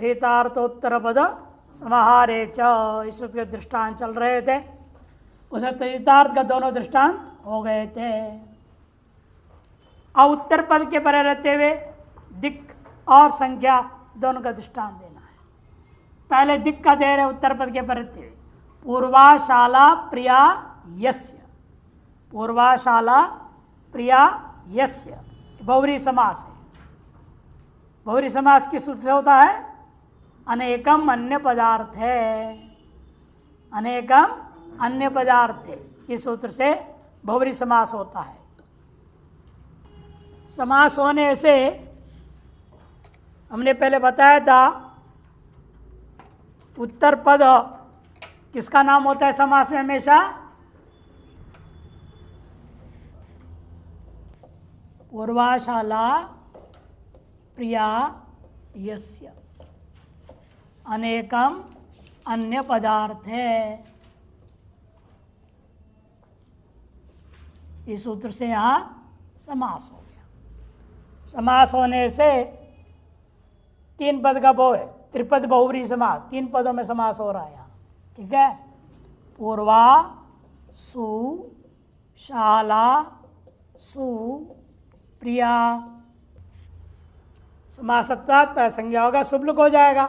हितार्थोत्तर पद समाहारे च, इस के दृष्टांत चल रहे थे। उसमें तजितार्थ का दोनों दृष्टांत हो गए थे। और उत्तर पद के परे रहते हुए दिक् और संख्या दोनों का दृष्टांत देना है। पहले दिक् का दे रहे उत्तर पद के परे रहते हुए, पूर्वाशाला प्रिया यस्य। पूर्वाशाला प्रिया यस्य बहुव्रीहि समास है। बहुव्रीहि समास किस सूत्र से होता है? अनेकम अन्य पदार्थ है। अनेकम अन्य पदार्थ है, इस सूत्र से बहुव्रीहि समास होता है। समास होने से हमने पहले बताया था, उत्तर पद किसका नाम होता है समास में हमेशा? पूर्वाशाला प्रिया यस्य। अनेकम अन्य पदार्थ है, इस सूत्र से यहाँ समास हो गया। समास होने से तीन पद का बहु है, त्रिपद बहुव्रीहि समास, तीन पदों में समास हो रहा है यहाँ। ठीक है, पूर्वा सु शाला सु प्रिया। समासत्वात् पर संज्ञा होगा, शुभलुक हो जाएगा।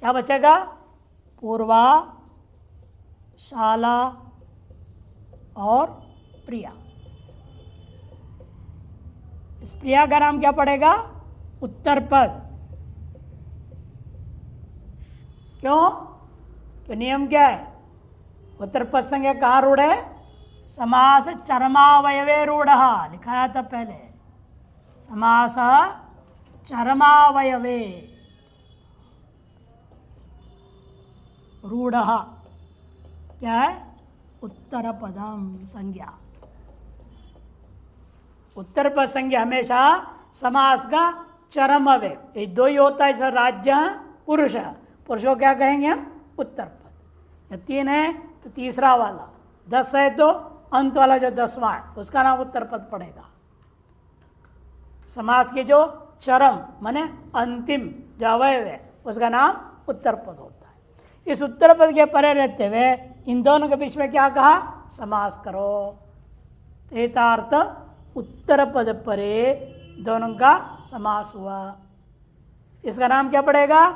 क्या बचेगा? पूर्वा शाला और प्रिया। इस प्रिया का नाम क्या पड़ेगा? उत्तर पद। क्यों? तो नियम क्या है? उत्तर पद संज्ञा कहाँ रूढ़ है? समास चरमावयवे रूढ़, लिखाया था पहले। समास चरमावयवे रूढ़ क्या है? उत्तर पदम संज्ञा। उत्तर पद संज्ञा हमेशा समास का चरम अवयव, ये दो ही होता है। सर राज्य पुरुष, पुरुष को क्या कहेंगे हम? उत्तर पद। या तीन है तो तीसरा वाला, 10 है तो अंत वाला जो 10वां है उसका नाम उत्तर पद पड़ेगा। समास के जो चरम माने अंतिम जो अवयव है उसका नाम उत्तर पद होता है। इस उत्तर पद के परे रहते हुए इन दोनों के बीच में क्या कहा? समास करो। हितार्थ उत्तर पद परे दोनों का समास हुआ। इसका नाम क्या पड़ेगा?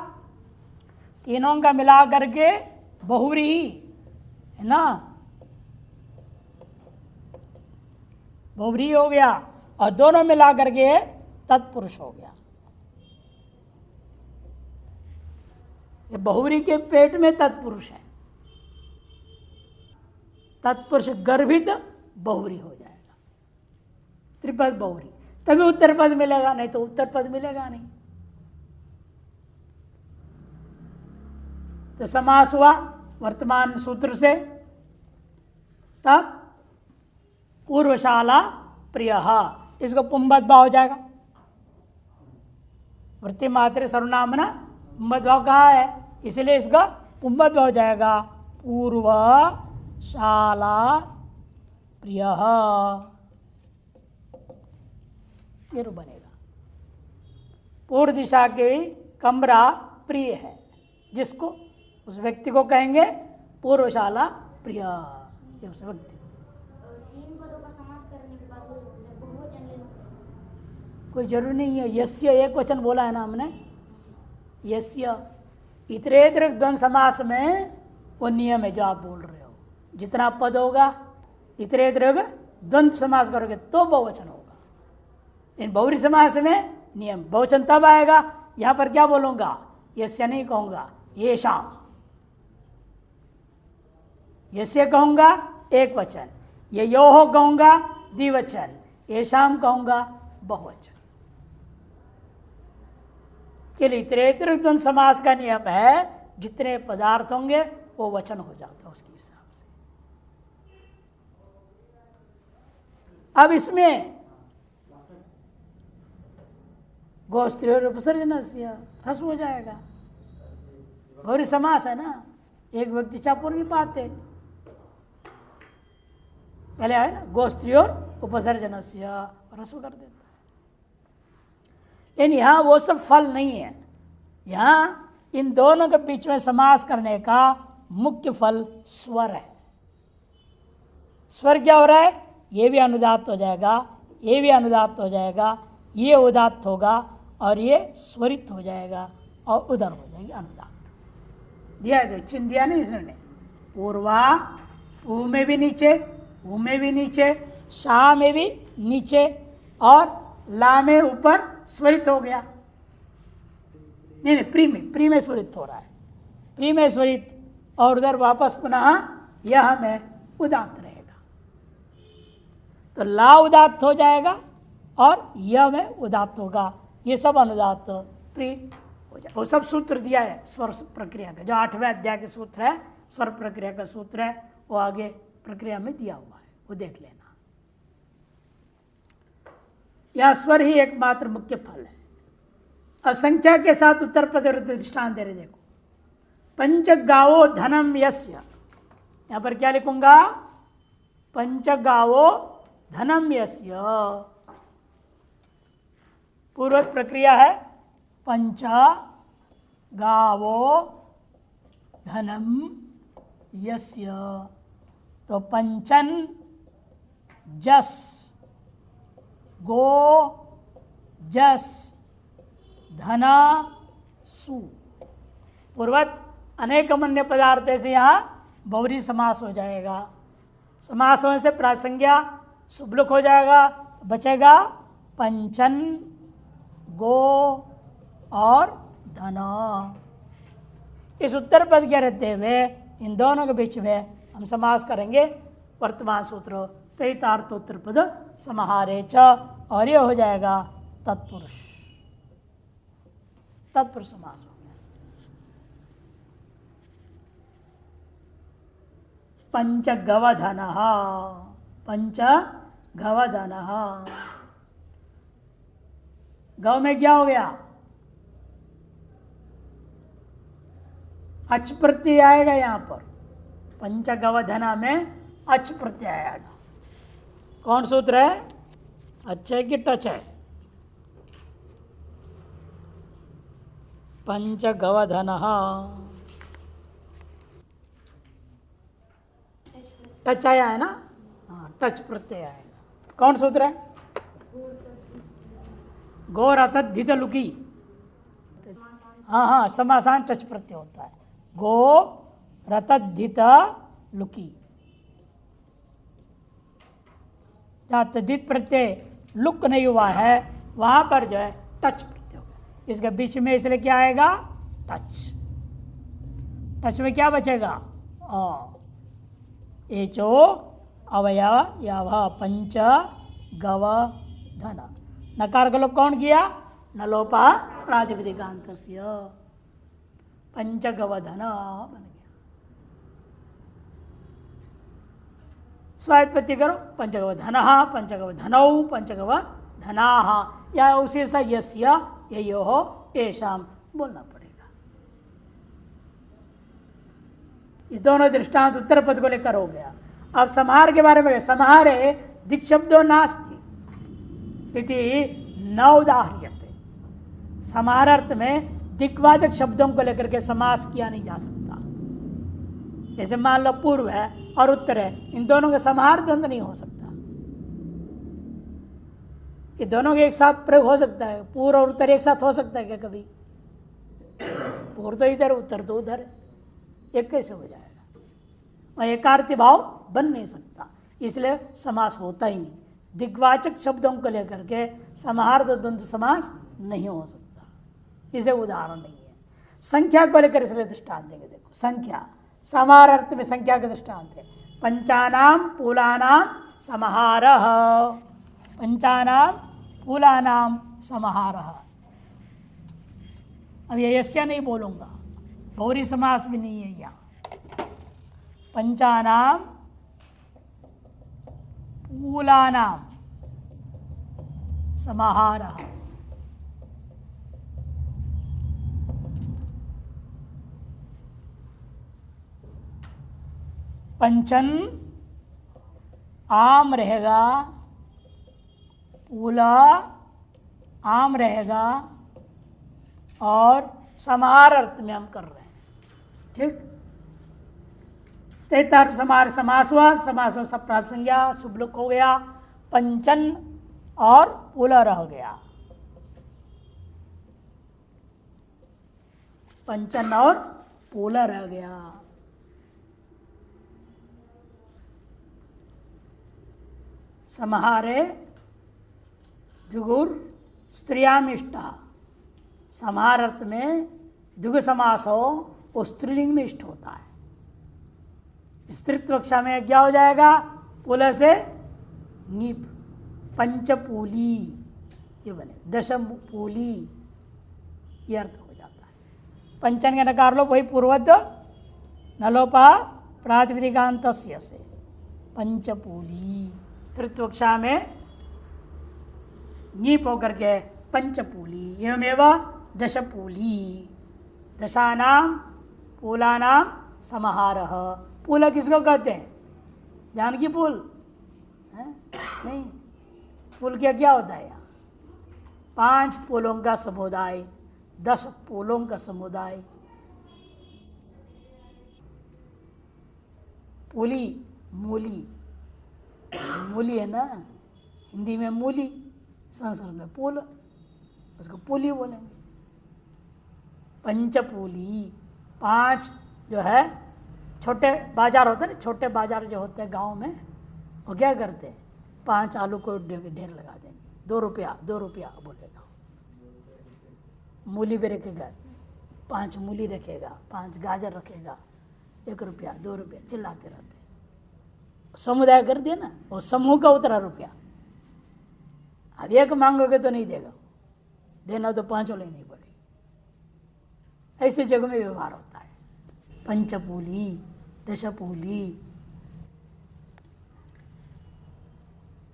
तीनों का मिला करके बहुव्रीहि है ना, बहुव्रीहि हो गया। और दोनों मिला करके तत्पुरुष हो गया। बहुव्रीहि के पेट में तत्पुरुष है, तत्पुरुष गर्भित बहुव्रीहि हो जाएगा। त्रिपद बहुव्रीहि, तभी उत्तर पद मिलेगा, नहीं तो उत्तर पद मिलेगा नहीं। तो समास हुआ वर्तमान सूत्र से, तब पूर्वशाला प्रियः, इसको पुंबद भाव हो जाएगा। वृत्ति मात्र सर्वनामना पुंबद भाव कहा है, इसलिए इसका पुंबद भाव हो जाएगा। पूर्वशाला प्रियः, ये रूप बनेगा। पूर्व दिशा के कमरा प्रिय है, जिसको उस व्यक्ति को कहेंगे पूर्वशाला प्रिय। ये उस व्यक्ति तीन पदों का समास करने के बाद बहुवचन लेना पड़ेगा। कोई जरूरी नहीं है। यस्य एक वचन बोला है ना हमने, यस्य। इतरेतर द्वंद्व समास में वो नियम है जो आप बोल रहे हो। जितना पद होगा इतरेतर द्वंद्व समास करोगे तो बहुवचन होगा। इन बहुव्रीहि समास में नियम बहुवचन तब आएगा। यहाँ पर क्या बोलूँगा? यस्य नहीं कहूँगा, येषाम्। यस्य कहूँगा एक वचन, ययोः कहूँगा द्विवचन, येषाम् कहूँगा बहुवचन। के लिए इतरेतर द्वंद्व समास का नियम है, जितने पदार्थ होंगे वो वचन हो जाता है उसके हिसाब से। अब इसमें गोस्त्रीय उपसर्जनस्य ह्रस्व हो जाएगा। बहुव्रीहि समास है ना, एक व्यक्ति चापुर नहीं पाते, पहले आए ना गोस्त्रीय उपसर्जनस्य ह्रस्व कर देता है। लेकिन यहाँ वो सब फल नहीं है। यहाँ इन दोनों के बीच में समास करने का मुख्य फल स्वर है। स्वर क्या हो रहा है? ये भी अनुदात्त हो जाएगा, ये भी अनुदात्त हो जाएगा, ये उदात्त होगा और ये स्वरित हो जाएगा और उधर हो जाएगी अनुदात्त। दिया है तो चिन्ह दिया नहीं इसने। पूर्वा, ऊ में भी नीचे, ऊ में भी नीचे, शाह में भी नीचे और ला में ऊपर स्वरित हो गया। नहीं, प्री में स्वरित हो रहा है, प्री में स्वरित और उधर वापस पुनः यह में उदात्त रहेगा। तो ला उदात्त हो जाएगा और यह में उदात्त होगा। ये सब अनुदात्त प्री हो जाए। वो सब सूत्र दिया है स्वर प्रक्रिया का, जो 8वें अध्याय के सूत्र है, स्वर प्रक्रिया का सूत्र है, वो आगे प्रक्रिया में दिया हुआ है, वो देख लेना। यह स्वर ही एकमात्र मुख्य फल है। अब संख्या के साथ उत्तर प्रदेश दृष्टांत दे रहे, देखो। पंचगावो धनम यस्य, यहां पर क्या लिखूंगा? पंचगावो धनम यस्य। पूर्व प्रक्रिया है पंच गावो धनम यस्य। तो पंचन जस गो जस धना सु। पूर्वत अनेक अन्य पदार्थ से यहाँ बहुरी समास हो जाएगा। समास होने से प्रासंज्ञा शुभलुक हो जाएगा, बचेगा पंचन गो और धना। इस उत्तर पद के रहते हुए इन दोनों के बीच में हम समास करेंगे वर्तमान सूत्र तैतार्थोत्तर पद समाहारे च, और ये हो जाएगा तत्पुरुष। तत्पुरुष समास हो गया। पंचगवधन, पंचगवधन। गव में क्या हो गया? अच प्रत्यय आएगा यहां पर। पंचगवधना में अच प्रत्यय आएगा। कौन सूत्र है? अच्छा है कि टच है? पंचगवधन, टच आया है ना? हाँ, टच प्रत्यय आएगा। कौन सूत्र है? गौर अतद्धित लुकी। हाँ हाँ, समासान टच प्रत्यय होता है। गो रतद्धित लुकी। जहाँ तद्धित प्रत्यय लुक नहीं हुआ है वहां पर जो है टच प्रत्यय होगा। इसके बीच में इसलिए क्या आएगा? टच। टच में क्या बचेगा? एचो अवयव याव पंच गव धन। नकार का लोप कौन किया? नलोपा प्रातिपदिकांतस्य। पंचगवधन बन गया। स्वायत्पत्ति करो। पंचगवधन, पंचगवधनौ, पंचगवधना, या उसी से यस्य ययो हो एषाम बोलना पड़ेगा। ये दोनों दृष्टांत उत्तर पद को लेकर हो गया। अब समाहार के बारे में, समाहारे दिक्शब्दो नास्ति इति न उदाह्रियते। समाहार अर्थ में दिक्वाचक शब्दों को लेकर के समास किया नहीं जा सकता। जैसे मान लो पूर्व है और उत्तर है, इन दोनों का समाहार द्वंद्व नहीं हो सकता। कि दोनों के एक साथ प्रयोग हो सकता है? पूर्व और उत्तर एक साथ हो सकता है क्या कभी? पूर्व तो इधर, उत्तर तो उधर है, एक कैसे हो जाएगा? और एकार्थी भाव बन नहीं सकता, इसलिए समास होता ही नहीं। दिग्वाचक शब्दों को लेकर के समाहार द्वंद्व समास नहीं हो सकता। इसे उदाहरण नहीं है। संख्या को लेकर इसलिए दृष्टांत देंगे। देखो, संख्या समाहार अर्थ में संख्या का दृष्टांत है। पंचानाम पूलानाम समाहारः। पंचानाम पूलानाम समाहारः। अब ये यस्य नहीं बोलूंगा, बहुरी समास भी नहीं है यहाँ। पंचानाम पूलानाम समाहारः। पंचन आम रहेगा, पूला आम रहेगा और समाहार अर्थ में हम कर रहे हैं। ठीक, तैतार्थ समाहार समास हुआ, समास हुआ सब प्राप्त संज्ञा, शुभलुक हो गया, पंचन और पुला रह गया, पंचन और पोला रह गया। समाहारे द्विगुर स्त्रियामिष्टा, समाहार अर्थ में द्विगु समास हो वो स्त्रीलिंग में इष्ट होता है। स्त्रीत्व कक्षा में क्या हो जाएगा? पुल से नीप, पंचपूली ये बने, दशम पूली ये अर्थ हो जाता है। पंचन के नकार लो वही पूर्वद नलोपा प्रातिपदिकांत से पंचपूली, स्त्रीत्व कक्षा में नीप होकर के पंचपूली, एवमेव दशपूली, दशानाम पूलानाम समाहारः। पूल किसको कहते हैं? जानकी पुल है? नहीं, पुल क्या होता है? यहाँ 5 पुलों का समुदाय, 10 पुलों का समुदाय। पुली मूली, मूली है ना, हिंदी में मूली, संस्कृत में पुल, उसको पुली बोलेंगे। पंचपूली, 5 जो है छोटे बाजार होते हैं ना, छोटे बाजार जो होते हैं गांव में, वो क्या करते हैं? 5 आलू को ढेर लगा देंगे, 2 रुपया 2 रुपया बोलेगा। मूली भी रखेगा, 5 मूली रखेगा, 5 गाजर रखेगा, 1 रुपया 2 रुपया चिल्लाते रहते। समुदाय कर दिया ना, वो समूह का उतरा रुपया। अब एक मांगोगे तो नहीं देगा, देना तो 5 लेनी पड़ेगी। ऐसे जगह में व्यवहार होता है। पंचपूली, दशपूली,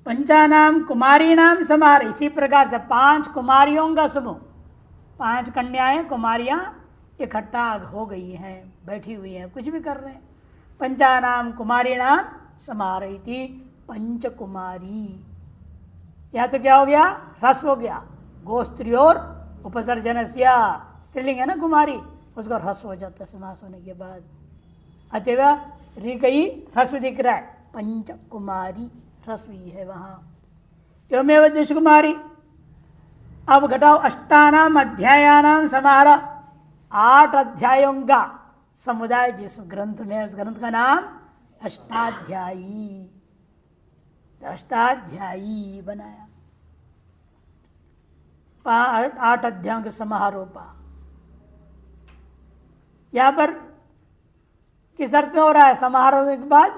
पंचानाम कुमारीनाम समाहार। इसी प्रकार से 5 कुमारियों का समूह, 5 कन्याएं कुमारियां इकट्ठा हो गई हैं, बैठी हुई हैं, कुछ भी कर रहे हैं। पंचानाम कुमारीनाम समाहरति पंचकुमारी। या तो क्या हो गया? ह्रस्व हो गया। गोस्त्री और उपसर्जनस्य, स्त्रीलिंग है ना कुमारी, उसका ह्रस्व हो जाता है समास होने के बाद। अतएव रिकई ह्रस्व दिख रहा है, पंचकुमारी ह्रस्व ही है वहाँ। एवमेव दशकुमारी। अब घटाओ अष्टानाम अध्यायानाम समाहार, 8 अध्यायों का समुदाय जिस ग्रंथ में, उस ग्रंथ का नाम अष्टाध्यायी, अष्टाध्यायी बनाया। 8 अध्यायों के समारोपा। यहां पर किस अर्थ में हो रहा है? समारोह के बाद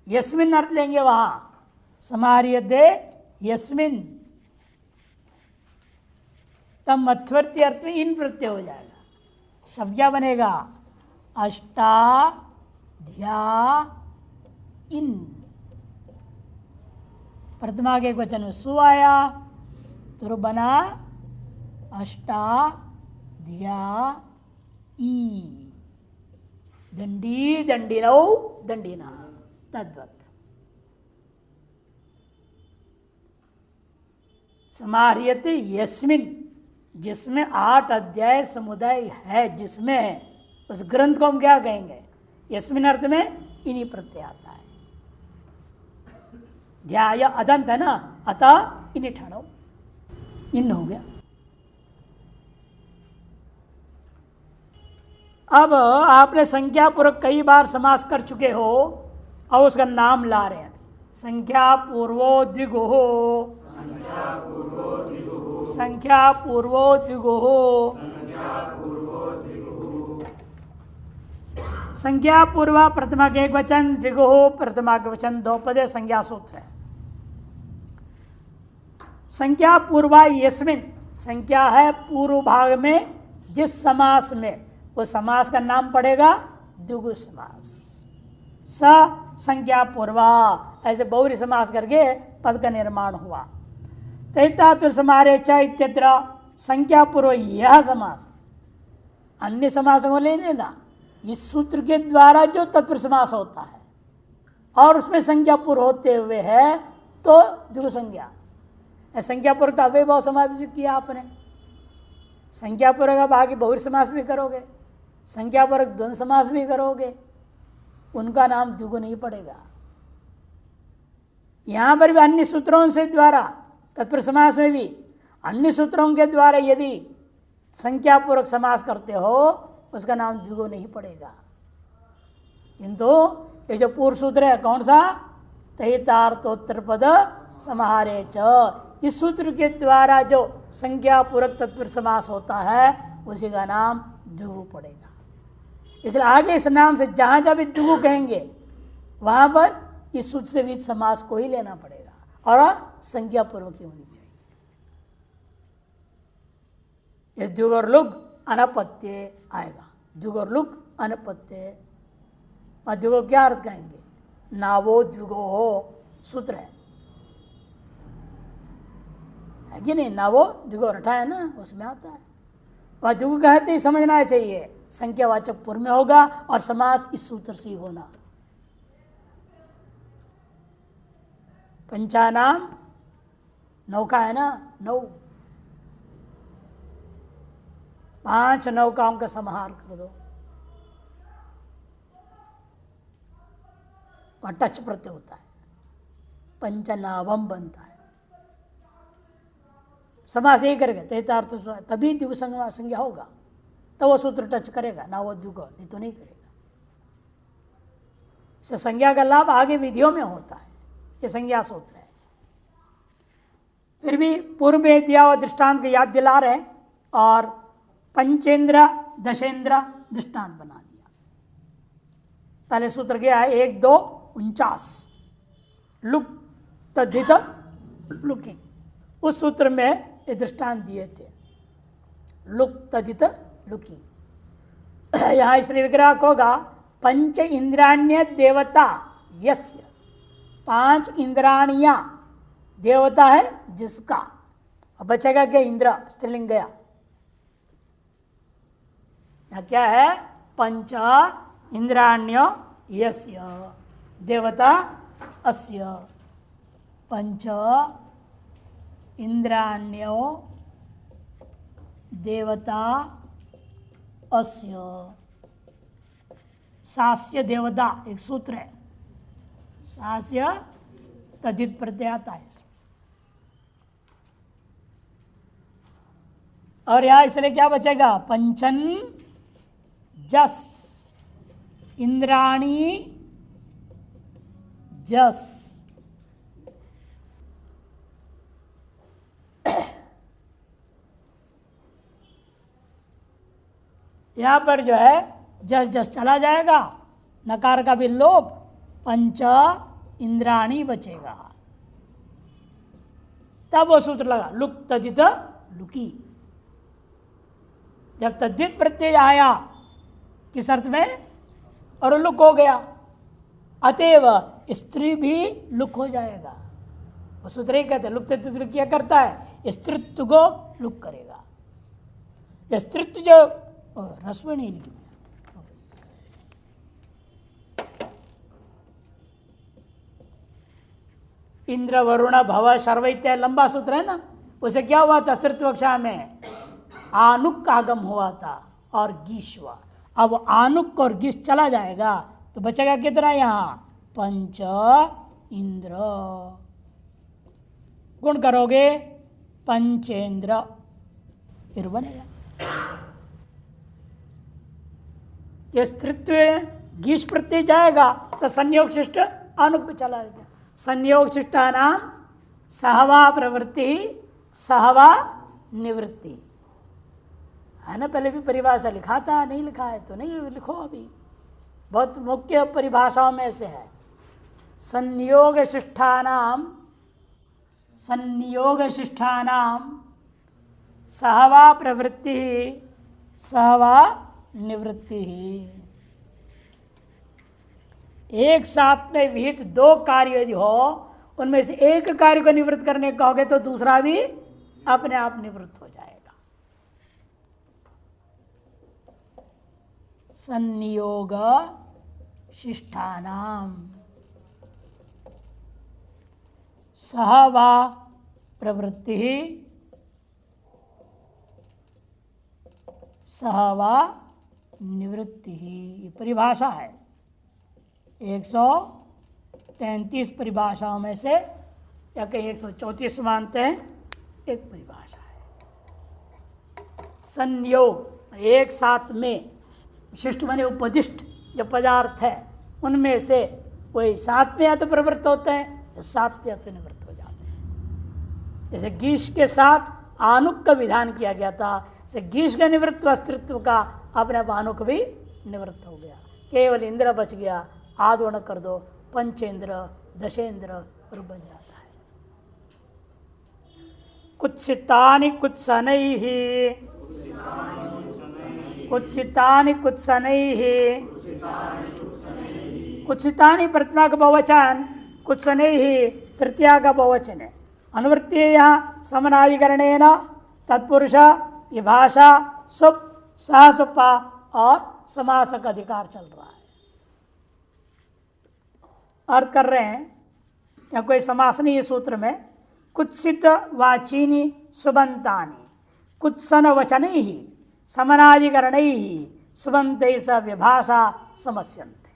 यस्मिन अर्थ लेंगे वहां, समाहर्यते यस्मिन, तब मध्यवर्ती अर्थ में इन प्रत्यय हो जाएगा। शब्द क्या बनेगा? अष्टाध्यायीन। प्रथमा के एक वचन में सु आया तो बना अष्टाध्यायी। दंडी दंडिनौ दंडिना, तद्वत। समाहर्यते यस्मिन, जिसमें 8 अध्याय समुदाय है, जिसमें उस ग्रंथ को हम क्या कहेंगे? यस्मिन अर्थ में इन्हीं प्रत्यय आता है। ध्याय अदंत है ना, अतः इन्हीं ठहरो, इन हो गया। अब आपने संख्या पूर्वक कई बार समास कर चुके हो और उसका नाम ला रहे हैं। संख्या पूर्वो द्विगुहो, संख्या पूर्वो द्विगुहो, संख्या पूर्व प्रथमा के एक वचन, द्विगुहो प्रथमा के वचन, 2 पदे संज्ञा सूत्र है। संख्या पूर्वा यस्मिन, संख्या है पूर्व भाग में जिस समास में, वो समास का नाम पड़ेगा द्विगु समास। स संख्या पूर्वा, ऐसे बहुरी समास करके पद का निर्माण हुआ। तैतातुर समारे च इत्यत्र संख्या पूर्व यह समास। अन्य समासों को ले लेना, इस सूत्र के द्वारा जो तत्पुरुष समास होता है और उसमें संख्या पूर्व होते हुए है तो द्विगु संज्ञा। संख्या पूर्व अव्यय भाव समास किया आपने, संज्ञापूर्वक आप आगे बहुव्रीहि समास भी करोगे, संज्ञापूर्वक द्वंद्व समास भी करोगे, उनका नाम द्विगु नहीं पड़ेगा। यहां पर भी अन्य सूत्रों से द्वारा तत्पुरुष समास में भी अन्य सूत्रों के द्वारा यदि संज्ञापूर्वक समास करते हो उसका नाम द्विगु नहीं पड़ेगा। किंतु ये जो पूर्व सूत्र है कौन सा, तहितार्थोत्तर पद समाहारे च, इस सूत्र के द्वारा जो संज्ञापूर्वक तत्पुरुष समास होता है उसी का नाम द्विगु पड़ेगा। इसलिए आगे इस नाम से जहां जहां भी द्विगु कहेंगे वहां पर इस सूत्र से भी समास को ही लेना पड़ेगा और संज्ञापूर्वक ही होनी चाहिए। इस द्विगु और लुग अनपत्य आएगा, द्विगु और लुग अनपत्य। और द्विगु क्या अर्थ कहेंगे, नावो द्विगो हो सूत्र है कि नहीं, नावो द्विगु रटा है ना, उसमें आता है। और द्विगु कहते ही समझना चाहिए संख्यावाचक पूर्व में होगा और समास इस सूत्र से ही होना। पंचानाम नौका है ना, 9, 5 नौकाओं का समाहार कर दो और टच प्रत्यय होता है, पंचनावम बनता है। समास यही करेगा तहितार्थ तभी द्विगु संज्ञा होगा, तो वो सूत्र टच करेगा ना, वो द्विगु नहीं तो नहीं करेगा। इससे संज्ञा का लाभ आगे विधियों में होता है, ये संज्ञा सूत्र है। फिर भी पूर्व में दिया हुआ दृष्टांत को याद दिला रहे और पंचेंद्र दशेंद्र दृष्टांत बना दिया। पहले सूत्र क्या है, 1 2 49 लुक तद्धित लुकिंग, उस सूत्र में ये दृष्टांत दिए थे, लुक तद्धित लुकिंग। यहाँ इसलिए विग्रह होगा पंच इंद्राण्य देवता यस्य, 5 इंद्राणियां देवता है जिसका। अब बचेगा क्या, इंद्र स्त्रीलिंग गया, यहाँ क्या है, पंच इंद्राण्य यस्य देवता अस्य, पंच इंद्राण्यो देवता अस्य। सास्य देवता एक सूत्र है, सास्य तद्धित प्रत्यय आता है। और यहां इसलिए क्या बचेगा, पंचन जस इंद्राणी जस। यहां पर जो है जस जस चला जाएगा, नकार का भी लोप, पंच इंद्राणी बचेगा, तब वो सूत्र लगा लुक तद्धित लुकी। जब तद्धित प्रत्यय आया किस अर्थ में, और लुक हो गया, अतएव स्त्री भी लुक हो जाएगा। वो सूत्र ही कहते हैं लुक तद्धित लुक क्या करता है, स्त्रीत्व को लुक करेगा। जब स्त्रीत्व जो रस्व नहीं लिख दिया, इंद्र वरुण भव शर्व इत्यादि लंबा सूत्र है ना, उसे क्या हुआ था, स्त्रीत्व कक्षा में आनुक आगम हुआ था और गीश हुआ। अब आनुक और गीश चला जाएगा तो बचेगा कितना, यहां पंच इंद्र, गुण करोगे पंचेंद्र, फिर बनेगा। ये स्त्रीत्व गीश प्रत्यय जाएगा तो संयोग शिष्ट आनुक पे चला जाएगा। संयोग शिष्टा नाम सहवा प्रवृत्ति सहवा निवृत्ति है ना, पहले भी परिभाषा लिखा था, नहीं लिखा है तो नहीं लिखो, अभी बहुत मुख्य परिभाषाओं में से है। संयोग शिष्ठानाम सहवा प्रवृत्ति सहवा निवृत्ति। एक साथ में विहित 2 कार्य यदि हो, उनमें से एक कार्य को निवृत्त करने कहोगे तो दूसरा भी अपने आप निवृत्त हो जाएगा। संयोग शिष्टानाम सहवा प्रवृत्ति सह वा निवृत्ति ही, ये परिभाषा है। 133 परिभाषाओं में से या कहीं 134 मानते हैं, एक परिभाषा है। संयोग एक साथ में, विशिष्ट माने उपदिष्ट जो पदार्थ है उनमें से कोई साथ में या तो प्रवृत्त होते हैं या साथ में या तो निवृत्त हो जाते हैं। जैसे गीश के साथ आनुक का विधान किया गया था, जैसे गीश का निवृत्त अस्तित्व का अपने आप आनुक भी निवृत्त हो गया, केवल इंद्र बच गया। आदोण कर दो, पंचेंद्र दशेंद्र और बन जाता है। कुत्सितानि कुत्सनैः, कुत्सितानि कुत्सनैः, कुत्सितानि प्रथमा का बहुवचन, कुत्सनैः तृतीया का बहुवचन है। अनुवृत्ति यहाँ समनाधिकरणेन तत्पुरुष विभाषा सुप सह सुपा और समास का अधिकार चल रहा है। अर्थ कर रहे हैं या कोई समास नहीं है सूत्र में। कुत्सित वाचीनी सुबंतानी कुत्सन वचनै ही समनाधिकरणै ही सुबंतै स विभाषा समस्यन्ते।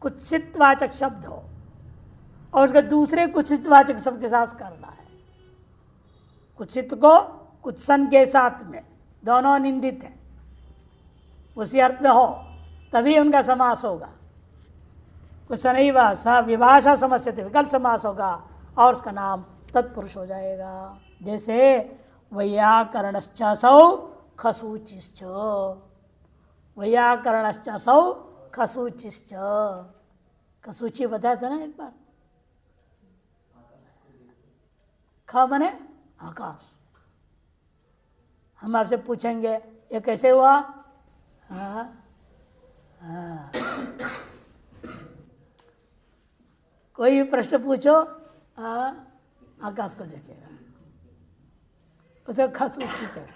कुत्सित वाचक शब्द हो और उसके दूसरे कुत्सित वाचक शब्द के साथ करना है। कुत्सित को कुत्सन के साथ में, दोनों निंदित हैं, उसी अर्थ में हो तभी उनका समास होगा। कुत्सनैव स विभाषा समस्यते, विकल्प समास होगा और उसका नाम तत्पुरुष हो जाएगा। जैसे वैयाकरणश्चासौ खसूचिश्च, वैयाकरणश्चासौ खसूचिश्च। खसूची बताया था ना एक बार, ख मने आकाश। हम आपसे पूछेंगे ये कैसे हुआ? हाँ हाँ, कोई भी प्रश्न पूछो आकाश को देखेगा, उसे खसूची कहते हैं।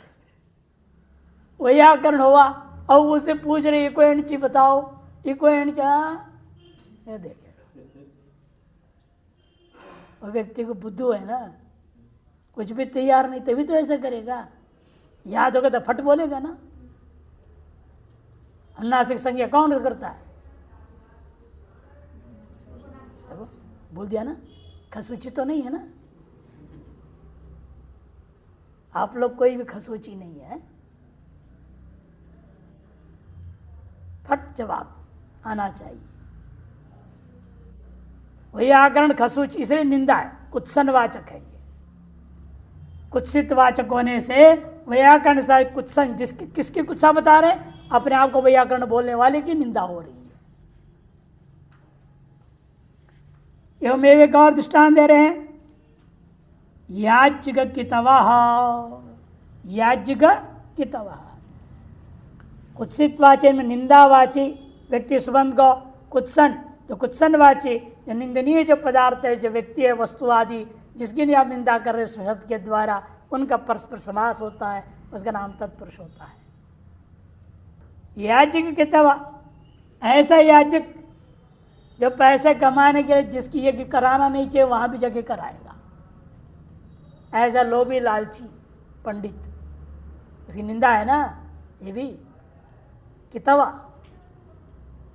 वैयाकरण हुआ और उसे पूछ रहे इको एणची बताओ, इको एणचा, ये देखेगा। वो व्यक्ति को बुद्धू है ना, कुछ भी तैयार नहीं तभी तो ऐसा करेगा। याद होगा तो फट बोलेगा ना। अनुनासिक संज्ञा कौन करता है? देखो बोल दिया ना, खसूची तो नहीं है ना। आप लोग कोई भी खसूची नहीं है। फट जवाब आना चाहिए। वैयाकरण खसूची इसलिए निंदा है, कुत्सन वाचक है ये। कुत्सित वाचक होने से वैयाकरण से कुत्सन, जिसकी किसकी कुत्सा बता रहे हैं? अपने आप को वैयाकरण बोलने वाले की निंदा हो रही है। एवं एक और दृष्टांत दे रहे हैं। याज्ञिक कितवः, याज्ञिक कितवः। कुत्सित वाची में निंदावाची व्यक्ति सुबंध को कुत्सन, जो कुत्सन वाची जो निंदनीय जो पदार्थ है, जो व्यक्ति है, वस्तु आदि जिसकी नहीं आप निंदा कर रहे शब्द के द्वारा, उनका परस्पर समास होता है, उसका नाम तत्पुरुष होता है। याज्ञिक कितवा, ऐसा याज्ञिक जो पैसे कमाने के लिए जिसकी यज्ञ कराना नहीं चाहिए वहां भी जगह कराएगा। ऐसा लोभी लालची पंडित, उसकी निंदा है ना। ये भी कितवा,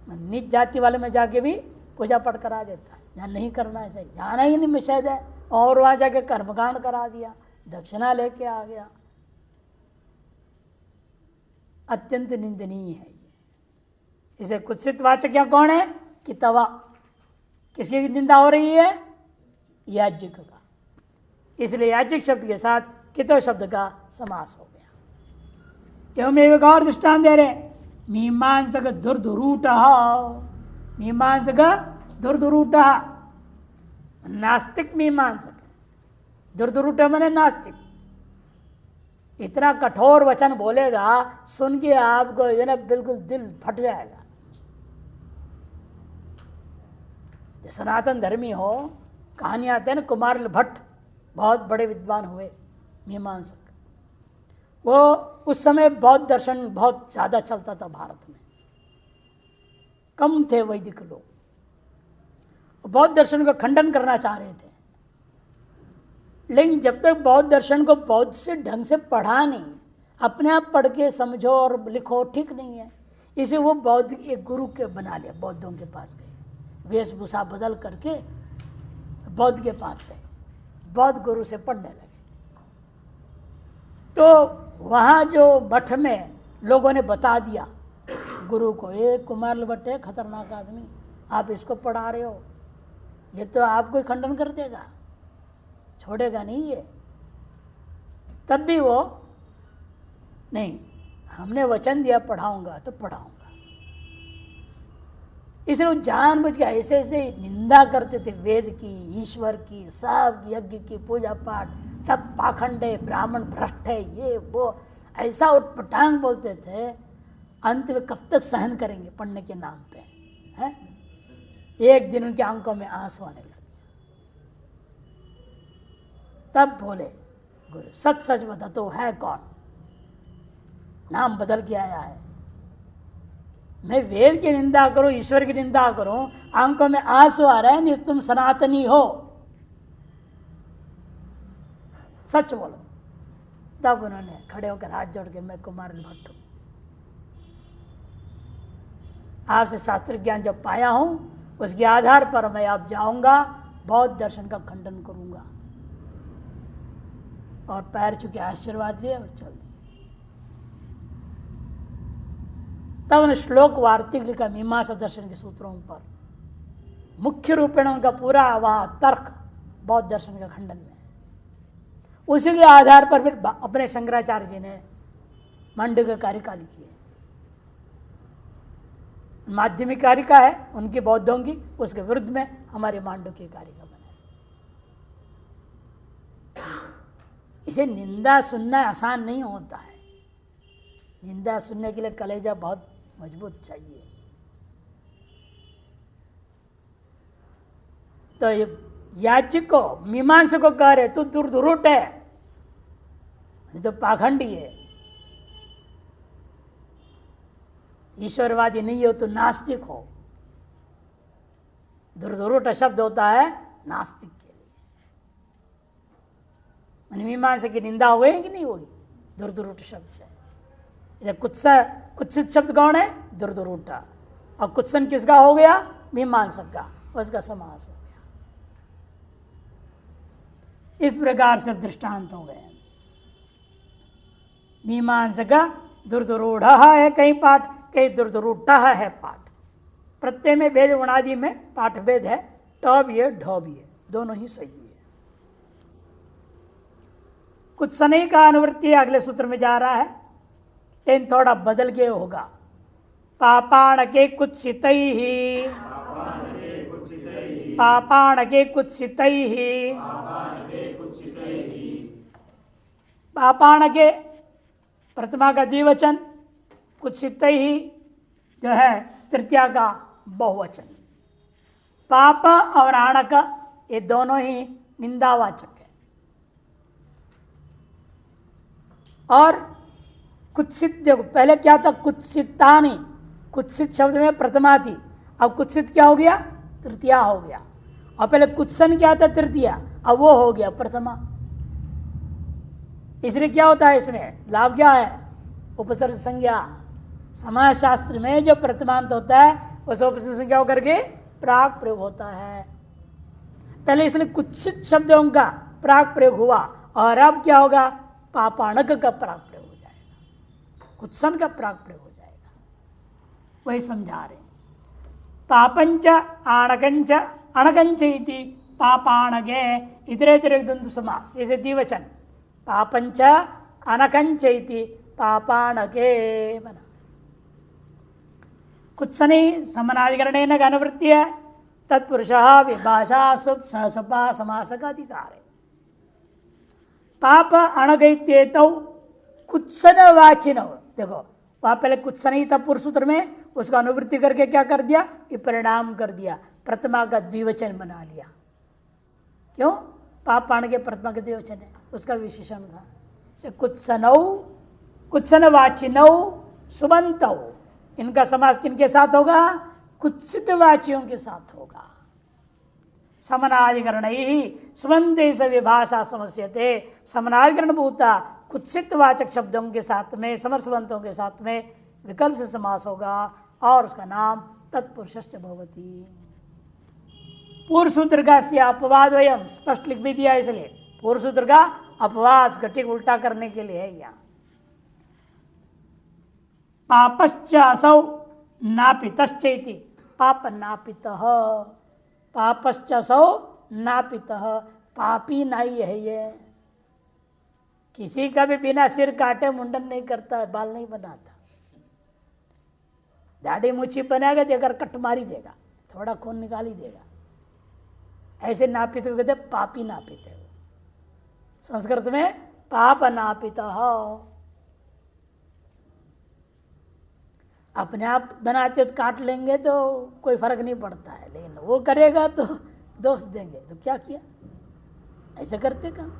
नीच जाति वाले में जाके भी पूजा पाठ करा देता है, जहाँ नहीं करना चाहिए, जाना ही नहीं निषेध है, और वहाँ जाके कर्मकांड करा दिया, दक्षिणा लेके आ गया। अत्यंत निंदनीय है ये। इसे कुत्सित वाचक क्या कौन है? कितवा। किसकी निंदा हो रही है? याज्ञिक का। इसलिए याज्ञिक शब्द के साथ कितो शब्द का समास हो गया। एवं एक और दृष्टांत दे रहे, मीमांसक दुर्दुरूट, मीमांसक दुर्दुरूट, नास्तिक मीमांसक। दुर्दुरूट माने नास्तिक। इतना कठोर वचन बोलेगा, सुन के आपको जो ना बिल्कुल दिल फट जाएगा। सनातन धर्मी हो, कहानी आते हैं ना, कुमार भट्ट बहुत बड़े विद्वान हुए मीमांसक। वो उस समय बौद्ध दर्शन बहुत ज़्यादा चलता था भारत में, कम थे वैदिक लोग। बौद्ध दर्शन का खंडन करना चाह रहे थे, लेकिन जब तक बौद्ध दर्शन को बौद्ध से ढंग से पढ़ा नहीं, अपने आप पढ़ के समझो और लिखो, ठीक नहीं है। इसे वो बौद्ध एक गुरु के बना लिया, बौद्धों के पास गए, वेशभूषा बदल करके बौद्ध के पास गए, बौद्ध गुरु से पढ़ने लगे। तो वहाँ जो मठ में लोगों ने बता दिया गुरु को, ये कुमार लभट्ट है, खतरनाक आदमी, आप इसको पढ़ा रहे हो, ये तो आपको ही खंडन कर देगा, छोड़ेगा नहीं ये। तब भी वो नहीं, हमने वचन दिया पढ़ाऊंगा तो पढ़ाऊंगा। इसलिए वो जानबूझ के ऐसे ऐसे निंदा करते थे वेद की, ईश्वर की, सब यज्ञ की, पूजा पाठ, सब पाखंडे, ब्राह्मण भ्रष्ट है, ये वो ऐसा उटपटांग बोलते थे। अंत में कब तक सहन करेंगे पढ़ने के नाम पे, है? एक दिन उनकी आंखों में आंसू आने लगे। तब बोले गुरु, सच सच बता तो है कौन? नाम बदल के आया है। मैं वेद की निंदा करूं, ईश्वर की निंदा करूं, आंखों में आंसू आ रहे हैं, नहीं तुम सनातनी हो, सच बोलो। तब उन्होंने खड़े होकर हाथ जोड़ के, मैं कुमार भट्ट हूं, आपसे शास्त्र ज्ञान जब पाया हूं उसके आधार पर मैं अब जाऊंगा, बौद्ध दर्शन का खंडन करूंगा। और पैर छू के आशीर्वाद लिए और चल दिए। तब उन्हें श्लोक वार्तिक लिखा मीमांसा दर्शन के सूत्रों पर, मुख्य रूपेण उनका पूरा वहाँ तर्क बौद्ध दर्शन का खंडन में। उसी के आधार पर फिर अपने शंकराचार्य जी ने मांडव्य कारिका लिखी है, माध्यमिक कारिका है उनकी बौद्धों की, उसके विरुद्ध में हमारे मांडव्य की कारिका बने। इसे निंदा सुनना आसान नहीं होता है, निंदा सुनने के लिए कलेजा बहुत मजबूत चाहिए। तो ये याचिक को, मीमांसा को कह रहे तू दुर्दुरुट है, तो पाखंडी है, ईश्वरवादी नहीं हो तो नास्तिक हो। दुर्दुरुट शब्द होता है नास्तिक के लिए। मीमांसा की निंदा हुई कि नहीं हुई दुर्दुरुट शब्द से? कुत्सित शब्द कौन है? दुर्दुरुटा। और कुत्सन किसका हो गया? मीमांसक का, उसका समास हो गया। इस प्रकार से दृष्टांत हो गए। मीमांसक दुर्दुरूढ़ है कहीं पाठ, कहीं दुर्दुरूढ़ है पाठ। प्रत्यय में भेद, उणादि में पाठ भेद है, ट भी है ढ भी है, दोनों ही सही है। कुछ सनई का अनुवृत्ति अगले सूत्र में जा रहा है, लेकिन थोड़ा बदल के होगा। पापाण के कुत्सित ही, पापाण के कुत्सित ही, पापाण के प्रथमा का द्विवचन, कुत्सित ही जो है तृतीया का बहुवचन। पाप और आणक ये दोनों ही निंदावाचक है। और कुत्सित, देखो पहले क्या था? कुत्सितानि, कुत्सित शब्द में प्रथमा थी, अब कुत्सित क्या हो गया? तृतीया हो गया। और पहले कुत्सन क्या था? तृतीया, अब वो हो गया प्रथमा। इसलिए क्या होता है इसमें? लाभ क्या है? उपसर्ग संज्ञा। समाज शास्त्र में जो प्रथमांत होता है उस उपसर्ग संज्ञा होकर के प्राग प्रयोग होता है। पहले इसलिए कुत्सित शब्दों का प्राग प्रयोग हुआ, और अब क्या होगा? पापाणक का प्राग प्रयोग हो जाएगा, कुत्सन का प्राग प्रयोग हो जाएगा। वही समझा रहे। पापंच आणकंच अणकंच इति पापाणगे इतरेतरे द्वंद्व समास, जैसे द्विवचन। पापंच अनकंच इति पापाणके बना। कुत्सनी समनाधिकरणेन अनुवृत्ति है, तत्पुरुषः विभाषा सुप सहसपा समास का अधिकार है। पाप अणगैत्येतौ कुत्सनवाचिनौ, देखो वहाँ पहले कुत्सनी था पुरुष सूत्र में, उसका अनुवृत्ति करके क्या कर दिया? परिणाम कर दिया, प्रथमा का द्विवचन बना लिया। क्यों? पाप पाण के प्रथमा के द्विवचन है, उसका विशेषण था। से कुत्सनौ, कुत्सनवाचिनौ, सुबंतौ, इनका समास किनके साथ होगा? कुत्सितवाचियों के साथ होगा। समनाधिकरण ही सुबंधे से विभाषा समस्यते। समनाधिकरण भूता कुत्सित वाचक शब्दों के साथ में समरसबंतों के साथ में विकल्प से समास होगा और उसका नाम तत्पुरुषस्य भवति। पूर्व सूत्र का अपवाद वयम स्पष्ट लिख भी दिया, इसलिए पूर्व सूत्र का अपवाद घटिक उल्टा करने के लिए है। यहाँ पापश्च असौ नापितश्चैति, पाप नापितः, पापश्च असौ नापितः, पापी नहीं है ये। किसी का भी बिना सिर काटे मुंडन नहीं करता है, बाल नहीं बनाता। दाढ़ी मुच्छी बनाएगा तो अगर कट मारी देगा, थोड़ा खून निकाल ही देगा। ऐसे नापित को कहते पापी नापित है। संस्कृत में पाप नापितः। अपने आप बनाते तो काट लेंगे तो कोई फर्क नहीं पड़ता है, लेकिन वो करेगा तो दोष देंगे। तो क्या किया, ऐसे करते काम।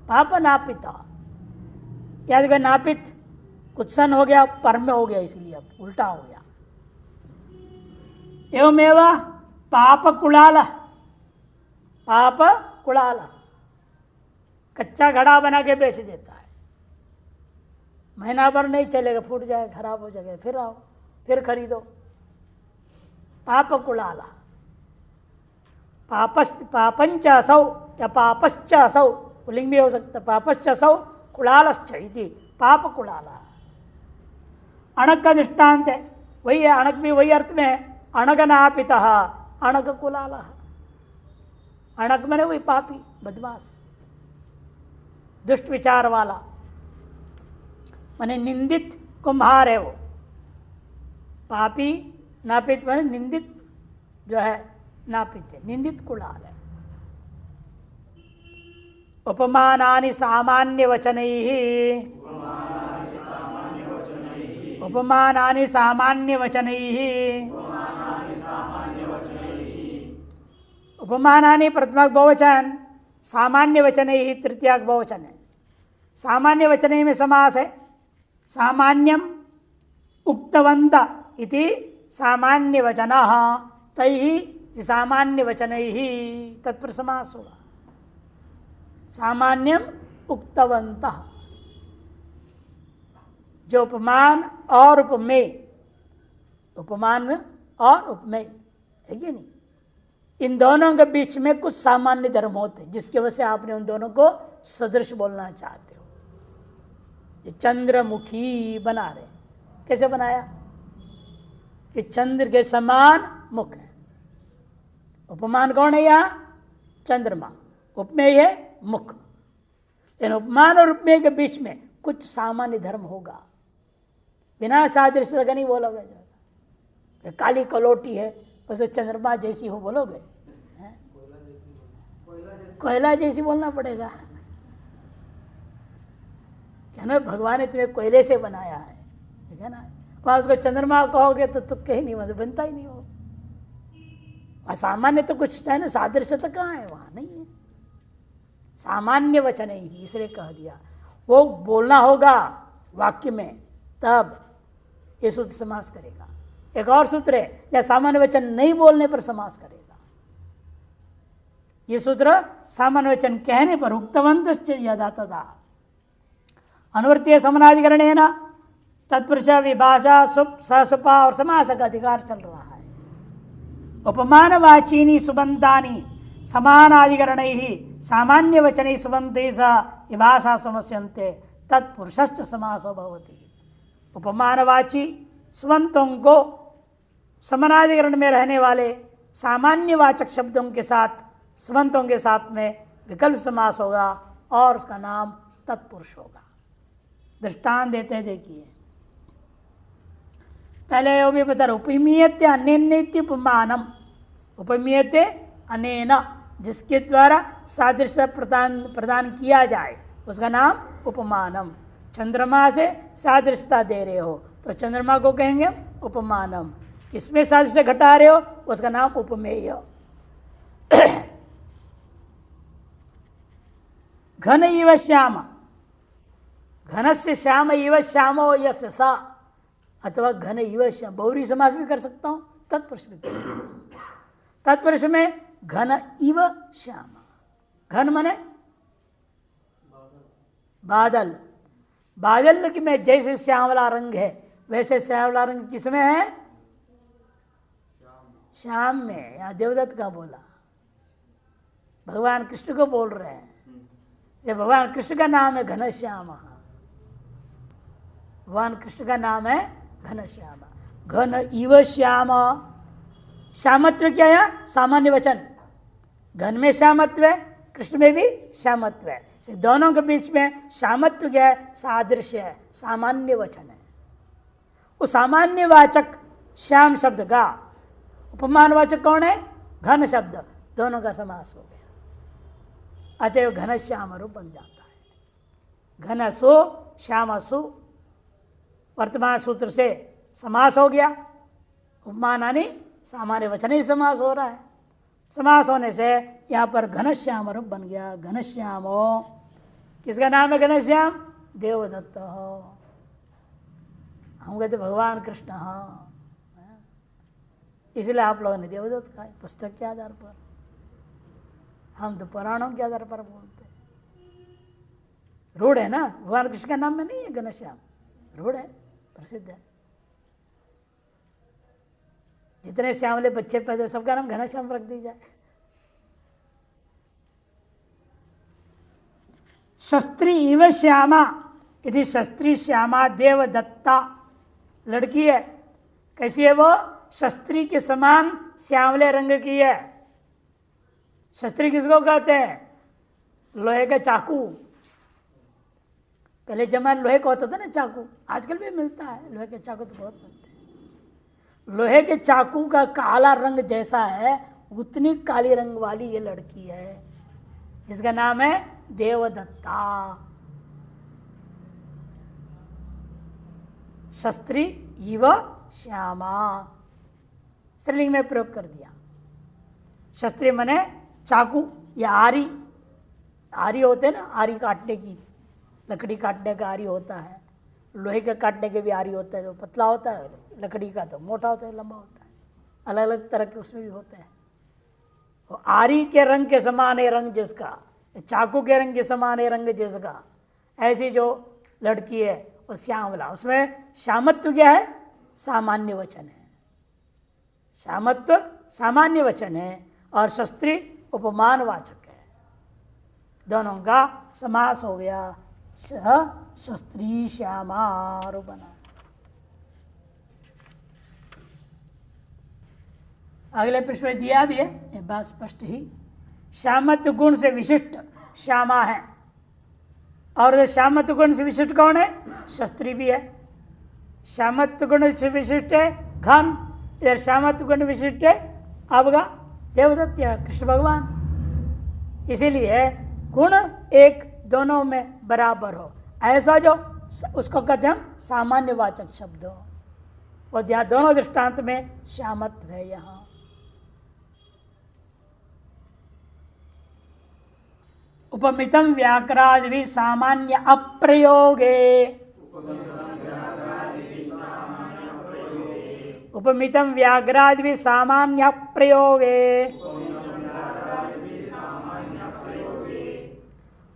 पाप नापिता, याद कर नापित कुत्सन हो गया, पर में हो गया, इसलिए अब उल्टा हो गया। एवमेव पाप कुड़ाला, पाप कुड़ाला कच्चा घड़ा बना के बेच देता है, महीना भर नहीं चलेगा, फूट जाए, खराब हो जाएगा, फिर आओ फिर खरीदो। पाप कुड़ाला, पापंच असौ या पापश्च असौ, पुल्लिंग भी हो सकता, पापश्च असौ कुड़ालश्च इति, पाप कुड़ाला। अणक का दृष्टांत है, वही है, अणक भी वही अर्थ में है। अणक नापितः अणक कुलाला, अणक मैंने वही पापी बदमाश दुष्ट विचार वाला, माने निंदित कुम्हार है वो। पापी नापित माने निंदित जो है, नापित है, निंदित कुलाल है। उपमानानि सामान्य वचनैः, उपमानानि सामान्य वचनैः, उपमानानि प्रथमाक बहुवचन, सामान्य वचनैः तृतीयाक बहुवचन है। सामान्य वचन में समास है। सामान्यम उक्तवंत इति सामान्य वचनः, तैः सामान्य वचनैः तत्पर समास होगा। सामान्यम उक्तवन्तः, जो उपमान और उपमेय, उपमान और उपमेय है कि नहीं, इन दोनों के बीच में कुछ सामान्य धर्म होते हैं, जिसकी वजह से आपने उन दोनों को सदृश बोलना चाहते हो। ये चंद्रमुखी बना रहे, कैसे बनाया कि चंद्र के समान मुख है। उपमान कौन है यहाँ, चंद्रमा, उपमेय है मुख। इन उपमान और उपमेय के बीच में कुछ सामान्य धर्म होगा, बिना सादृश्य का नहीं बोलोगे। काली कलोटी है उसे चंद्रमा जैसी हो बोलोगे, कोयला जैसी बोलना पड़ेगा। क्या ना, भगवान ने तुम्हें कोयले से बनाया है, ठीक है ना। वहाँ उसको चंद्रमा कहोगे तो तुक्के ही नहीं, मतलब बनता ही नहीं हो। असामान्य तो कुछ है ना, सादृश्यता कहाँ है, वहाँ नहीं है। सामान्य वचन ही इसलिए कह दिया, वो बोलना होगा वाक्य में, तब ये सूत्र समास करेगा। एक और सूत्र है, या सामान्य वचन नहीं बोलने पर समास करेगा। ये सूत्र सामान्य वचन कहने पर उक्तवंत यदा तदा अनुवर्तीय समनाधिकरणेन तत्पुरुष विभाषा सुप ससुपा और समास का अधिकार चल रहा है। उपमानवाचीनी सुबंधानी समानाधिकरणैः सामान्य वचनैः सुबन्धैः सह विभाषा समस्यन्ते तत्पुरुषश्च समासो भवति। उपमानवाची सुबंतों को समानाधिकरण में रहने वाले सामान्य वाचक शब्दों के साथ, सुबंतों के साथ में विकल्प समास होगा और उसका नाम तत्पुरुष होगा। दृष्टांत देते हैं, देखिए। पहले वो भी बता रहा, उपमीयते अनेन उपमानम, उपमीयते अनेन, जिसके द्वारा सादृश्य प्रदान किया जाए उसका नाम उपमानम। चंद्रमा से सादृश्यता दे रहे हो तो चंद्रमा को कहेंगे उपमानम। किसमें सादृश्य घटा रहे हो उसका नाम उपमेय। घन इव श्याम, घन से श्याम इव श्यामो यस्य सा, अथवा घन इव श्याम, बहुरी समास भी कर सकता हूँ, तत्पुरुष भी कर सकता हूँ। तत्पुरुष में घन इव श्याम, घन मने बादल, बादल की में जैसे श्यामला रंग है वैसे श्यामला रंग किसमें है? श्याम में। यहाँ देवदत्त का बोला, भगवान कृष्ण को बोल रहे हैं। जब भगवान कृष्ण का नाम है घनश्याम, भगवान कृष्ण का नाम है घनश्याम, घन इव श्याम। श्यामत्व क्या है? सामान्य वचन। घन में श्यामत्व है, कृष्ण में भी श्यामत्व है, दोनों के बीच में श्यामत्व क्या है? सादृश्य है, सामान्य वचन है। वो सामान्य वाचक श्याम शब्द का उपमान वाचक कौन है? घन शब्द, दोनों का समास हो गया, अतएव घन श्याम रूप बन जाता है। घन सो श्याम सु, वर्तमान सूत्र से समास हो गया। उपमान यानी सामान्य वचन ही समास हो रहा है। समास होने से यहाँ पर घनश्याम रूप बन गया। घनश्यामो, किसका नाम है घनश्याम? देवदत्त। हम कहते भगवान कृष्ण, इसलिए आप लोगों ने देवदत्त कहा, पुस्तक के आधार पर। हम तो पुराणों के आधार पर बोलते। रूढ़ है ना, भगवान कृष्ण का नाम में नहीं है घनश्याम, रूढ़ है, प्रसिद्ध है। जितने श्यामले बच्चे पैदा सबका नाम घनश्याम रख दी जाए। शस्त्री इव श्यामा, यदि शस्त्री श्यामा देवदत्ता, लड़की है। कैसी है वो? शस्त्री के समान श्यामले रंग की है। शस्त्री किसको कहते हैं? लोहे का चाकू। पहले जमाने लोहे का होता था ना चाकू, आजकल भी मिलता है लोहे के चाकू, तो बहुत मिलते हैं। लोहे के चाकू का काला रंग जैसा है, उतनी काली रंग वाली ये लड़की है, जिसका नाम है देवदत्ता। शस्त्री इव श्यामा, स्त्रीलिंग में प्रयोग कर दिया। शस्त्री मने चाकू या आरी। आरी होते हैं ना, आरी काटने की, लकड़ी काटने का आरी होता है, लोहे के काटने के भी आरी होता है, जो पतला होता है, लकड़ी का तो मोटा होता है, लंबा होता है, अलग अलग तरह के उसमें भी होते हैं। तो आरी के रंग के समान है रंग जिसका, चाकू के रंग के समान है रंग जिसका, ऐसी जो लड़की है वो श्यामला। उसमें श्यामत्व क्या है? सामान्य वचन है। श्यामत्व सामान्य वचन है और शस्त्री उपमान वाचक है। दोनों का समास हो गया। शस्त्री श्यामारो बना। अगले प्रश्न में दिया भी है, ये बात स्पष्ट ही। श्यामत्व गुण से विशिष्ट श्यामा है, और श्यामत्व गुण से विशिष्ट कौन है? शस्त्री भी है। श्यामत्व गुण से विशिष्ट है घन, इधर श्यामत्व गुण विशिष्ट है आपका देवदत्त या कृष्ण भगवान। इसीलिए गुण एक दोनों में बराबर हो, ऐसा जो उसको कहते हैं हम सामान्य वाचक शब्द हो, और जहाँ दोनों दृष्टांत में श्यामत्व है। यहाँ उपमितम व्याकरादि भी सामान्य अप्रयोगे, उपमितम व्याघ्रादि भी सामान्य प्रयोगे,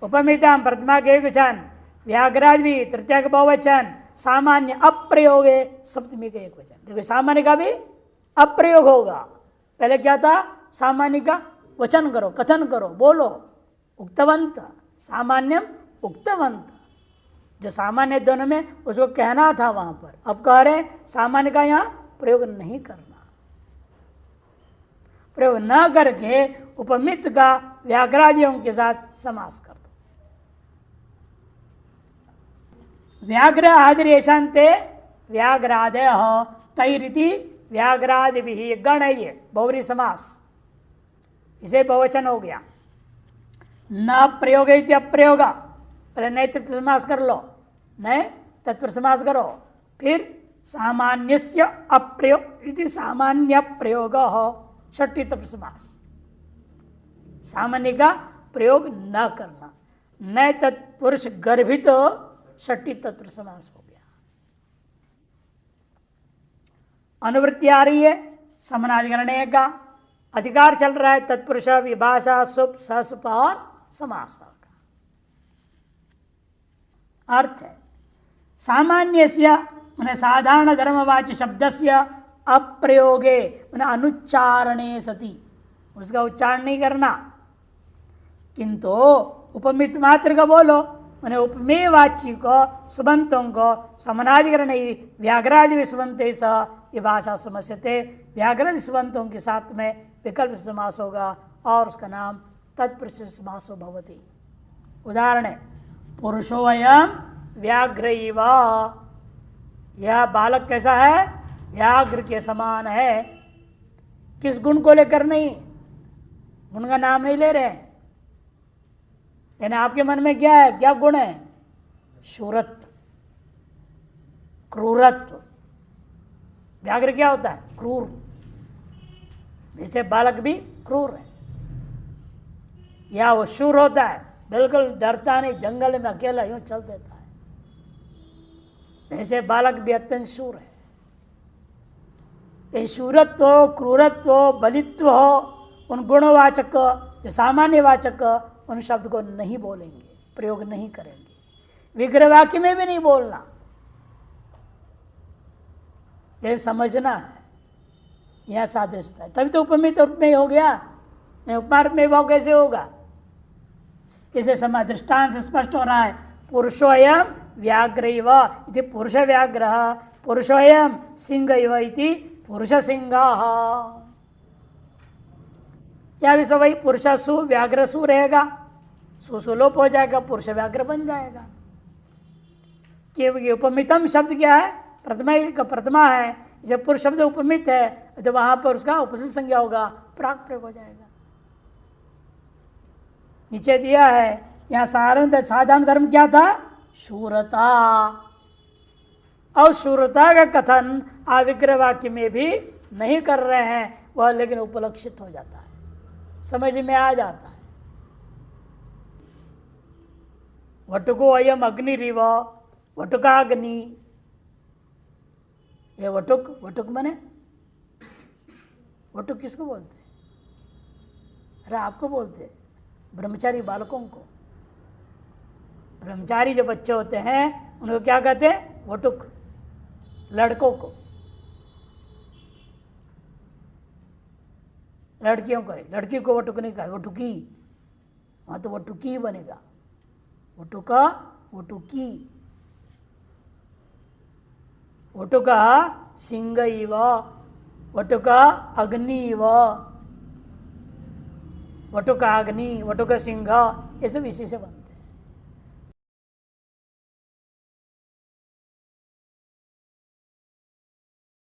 उपमितम प्रथमा के वचन, व्याघ्रादि भी तृतीया का बहुवचन, सामान्य अप्रयोगे सप्तमी का एक वचन। देखो सामान्य का भी अप्रयोग होगा। पहले क्या था? सामान्य का वचन करो, कथन करो, बोलो, उक्तवंत, सामान्यम उक्तवंत। जो सामान्य दोनों में उसको कहना था वहां पर, अब कह रहे सामान्य का यहाँ प्रयोग नहीं करना। प्रयोग न करके उपमित का व्याघ्रादियों के साथ समास कर दो। व्याघ्र आदिरेशांते व्याघ्रादय तैरिति व्याघ्रादि भी गणय बहुरी समास, इसे बहुवचन हो गया। न प्रयोग अप्रयोग, पहले नए तत्व समास कर लो, नए तत्व समास करो, फिर सामान्यस्य अप्रयोग इति सामान्य प्रयोग हो, षष्ठी तत्व समास। सामान्य का प्रयोग न करना, नए तत्पुरुष गर्भित षष्ठी तत्व समास हो गया। अनुवृत्ति आ रही है समनाधिकरण का, अधिकार चल रहा है तत्पुरुष विभाषा सुप ससुप और समास का अर्थ है सामान्यस्य माने साधारण धर्मवाच्य शब्दस्य अप्रयोगे माने अनुच्चारणे सति उसका उच्चारण नहीं करना, किंतु उपमित मात्र का बोलो मैंने उपमेय वाच्य को सुबंतों को समनाधिकरण व्याघ्रादि सुबंत सह ये भाषा समस्यते व्याघ्रादि सुबंतों के साथ में विकल्प समास होगा और उसका नाम तत्पुरुष समासो भवति। उदाहरण है पुरुषोयम व्याघ्र इव, यह बालक कैसा है व्याघ्र के समान है। किस गुण को लेकर नहीं, गुण का नाम नहीं ले रहे हैं, यानी आपके मन में क्या है, क्या गुण है, शूरत्व क्रूरत्व। व्याघ्र क्या होता है, क्रूर, जैसे बालक भी क्रूर है, या वो शूर होता है, बिल्कुल डरता नहीं, जंगल में अकेला यूं चल देता है, ऐसे बालक भी अत्यंत शूर है। ये शूरत्व हो, क्रूरत्व हो, बलित्व हो, उन गुणवाचक जो सामान्य वाचक उन शब्द को नहीं बोलेंगे, प्रयोग नहीं करेंगे। विग्रह वाक्य में भी नहीं बोलना, ये समझना है, यह सादृश्यता है। तभी तो उपमित उपमेय हो गया, उपमार्पमेय भाव कैसे होगा, इसे समय दृष्टांत से स्पष्ट हो रहा है। पुरुषोयम व्याघ्र इव इति पुरुष व्याघ्र, पुरुषोयम सिंह इव इति पुरुष सिंह। या भी सब वही पुरुषसु व्याघ्रसु रहेगा, सुलोप हो जाएगा, पुरुष व्याघ्र बन जाएगा। कि उपमितम शब्द क्या है, प्रथमा है, जब पुरुष शब्द उपमित है तो वहां पर उसका उपसर्ग संज्ञा होगा, प्राक प्रयोग हो जाएगा। नीचे दिया है यहाँ साधारण धर्म क्या था, शूरता, और शूरता का कथन अविग्रह वाक्य में भी नहीं कर रहे हैं वह, लेकिन उपलक्षित हो जाता है, समझ में आ जाता है। वटुको अयम अग्निरिव, वटुकाग्नि, ये वटुक, वटुक मने वटुक किसको बोलते हैं, अरे आपको बोलते हैं ब्रह्मचारी बालकों को। ब्रह्मचारी जो बच्चे होते हैं उनको क्या कहते हैं, वटुक, लड़कों को। लड़कियों को, लड़की को वटुक नहीं कहा, वटुकी, वहां तो वटुकी बनेगा, वटुका वटुकी। वटुका सिंह इव, वटुका अग्नि इव, वटुका अग्नि, वटुका सिंह, ये सब इसी से बनता है।